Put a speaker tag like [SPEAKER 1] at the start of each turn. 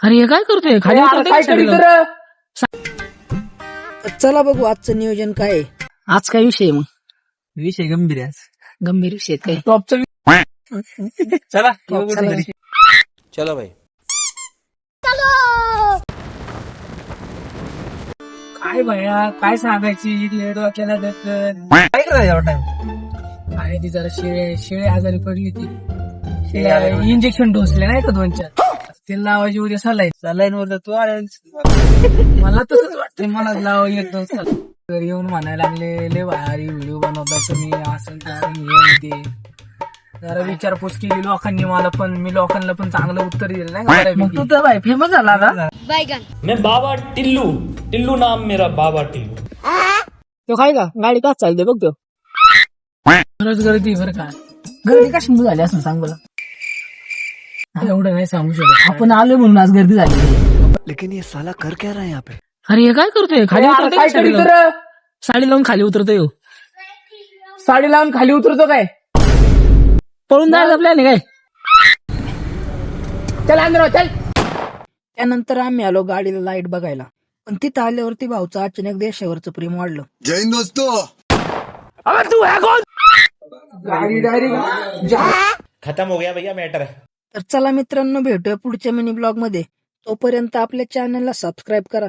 [SPEAKER 1] अरे हे काय करतोय खाली उतरतोय
[SPEAKER 2] काय
[SPEAKER 1] का साडीला?
[SPEAKER 2] चला बघू आजचं नियोजन काय आहे.
[SPEAKER 1] आज काय विषय आहे मग?
[SPEAKER 2] विषय गंभीर आहे आज.
[SPEAKER 1] गंभीर विषय आहेत काय?
[SPEAKER 2] टॉपचा
[SPEAKER 1] चला
[SPEAKER 3] चलो भाई.
[SPEAKER 1] काय भया काय सांगायची डोक्याला दक्कन.
[SPEAKER 2] काय करायचं टाइम.
[SPEAKER 1] आहे ती जरा शेळे आजारी पडली ती इंजेक्शन डोसले नाही का 2-4 ते लावायची उद्या
[SPEAKER 2] सलाईन वर तू आला
[SPEAKER 1] मला तसंच वाटतंय मला लावा 1-2 साल. घरी येऊन म्हणायला लागले लय भारी व्हिडिओ बनवता तुम्ही असं हे ते जरा विचारपूस केली लोकांनी मला पण मी लोकांना पण चांगलं उत्तर दिलं नाही का. मग तू तर भाई फेमस झाला का?
[SPEAKER 4] मैं बाबा टिल्लू टिल्लू नाम मेरा बाबा टिल्लू.
[SPEAKER 1] तो काय का गाडी का चालते बघ तो खरंच गर्दी बरं का. गर्दी कशी झाली असं सांग मला. एवढं नाही सांगू शकत आपण आलोय म्हणून आज गर्दी झाली.
[SPEAKER 3] लेकिन ये साला कर क्या रहा है यहाँ पे?
[SPEAKER 1] अरे हे काय करतोय खाली उतरतोय का साडीला? साडी लावून खाली उतरतोय हो.
[SPEAKER 2] साडी लावून खाली उतरतो काय.
[SPEAKER 1] पळून जायचं प्लॅन आहे काय?
[SPEAKER 2] चल अंदर चल. त्यानंतर आम्ही आलो गाडीला लाईट बघायला पण तिथं आल्यावरती भाऊचं अचानक देशावरचं प्रेम वाढलं.
[SPEAKER 5] जय हिंद दोस्तों.
[SPEAKER 2] गाडी डायरेक्ट
[SPEAKER 4] खत्म हो गया भैया मैटर.
[SPEAKER 2] तर चला मित्रांनो भेटूया पुढच्या मिनी ब्लॉग मध्ये. तोपर्यंत आपल्या चॅनलला सबस्क्राईब करा.